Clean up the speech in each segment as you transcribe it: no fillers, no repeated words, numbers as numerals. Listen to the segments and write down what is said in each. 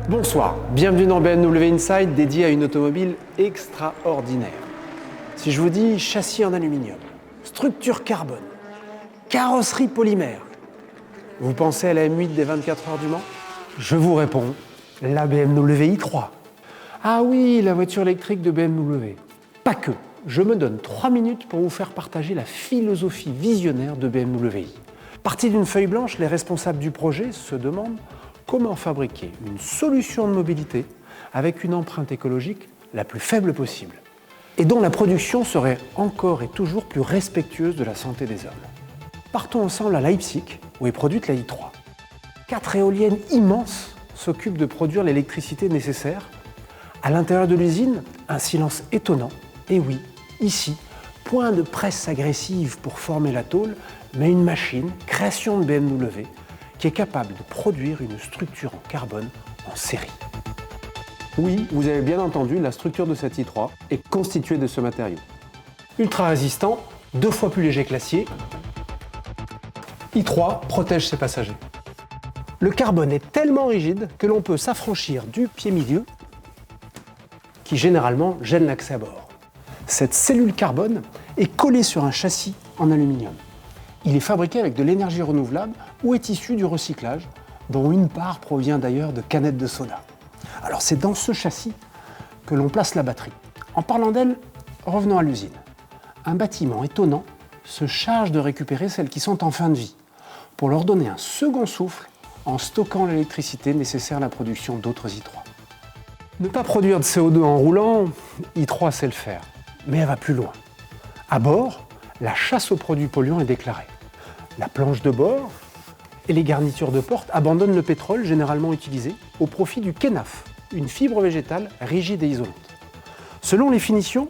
Bonsoir, bienvenue dans BMW Inside dédié à une automobile extraordinaire. Si je vous dis châssis en aluminium, structure carbone, carrosserie polymère, vous pensez à la M8 des 24 heures du Mans? Je vous réponds, la BMW i3. Ah oui, la voiture électrique de BMW. Pas que, je me donne 3 minutes pour vous faire partager la philosophie visionnaire de BMW i. Partis d'une feuille blanche, les responsables du projet se demandent comment fabriquer une solution de mobilité avec une empreinte écologique la plus faible possible et dont la production serait encore et toujours plus respectueuse de la santé des hommes. Partons ensemble à Leipzig, où est produite la i3. 4 éoliennes immenses s'occupent de produire l'électricité nécessaire. À l'intérieur de l'usine, un silence étonnant. Et oui, ici, point de presse agressive pour former la tôle, mais une machine, création de BMW, qui est capable de produire une structure en carbone en série. Oui, vous avez bien entendu, la structure de cette i3 est constituée de ce matériau. Ultra résistant, 2 fois plus léger que l'acier, i3 protège ses passagers. Le carbone est tellement rigide que l'on peut s'affranchir du pied milieu, qui généralement gêne l'accès à bord. Cette cellule carbone est collée sur un châssis en aluminium. Il est fabriqué avec de l'énergie renouvelable ou est issu du recyclage, dont une part provient d'ailleurs de canettes de soda. Alors c'est dans ce châssis que l'on place la batterie. En parlant d'elle, revenons à l'usine. Un bâtiment étonnant se charge de récupérer celles qui sont en fin de vie, pour leur donner un second souffle en stockant l'électricité nécessaire à la production d'autres i3. Ne pas produire de CO2 en roulant, i3 sait le faire, mais elle va plus loin. À bord, la chasse aux produits polluants est déclarée. La planche de bord et les garnitures de porte abandonnent le pétrole généralement utilisé au profit du kénaf, une fibre végétale rigide et isolante. Selon les finitions,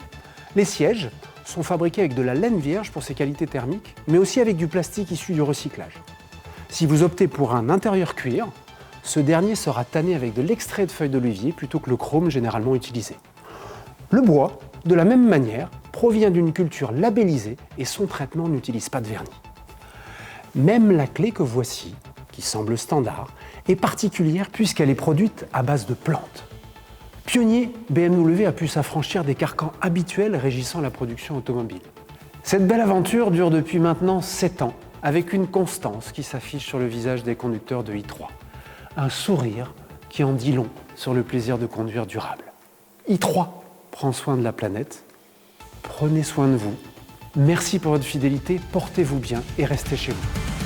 les sièges sont fabriqués avec de la laine vierge pour ses qualités thermiques, mais aussi avec du plastique issu du recyclage. Si vous optez pour un intérieur cuir, ce dernier sera tanné avec de l'extrait de feuilles d'olivier plutôt que le chrome généralement utilisé. Le bois, de la même manière, provient d'une culture labellisée et son traitement n'utilise pas de vernis. Même la clé que voici, qui semble standard, est particulière puisqu'elle est produite à base de plantes. Pionnier, BMW a pu s'affranchir des carcans habituels régissant la production automobile. Cette belle aventure dure depuis maintenant 7 ans, avec une constance qui s'affiche sur le visage des conducteurs de i3. Un sourire qui en dit long sur le plaisir de conduire durable. i3 prend soin de la planète. Prenez soin de vous. Merci pour votre fidélité, portez-vous bien et restez chez vous.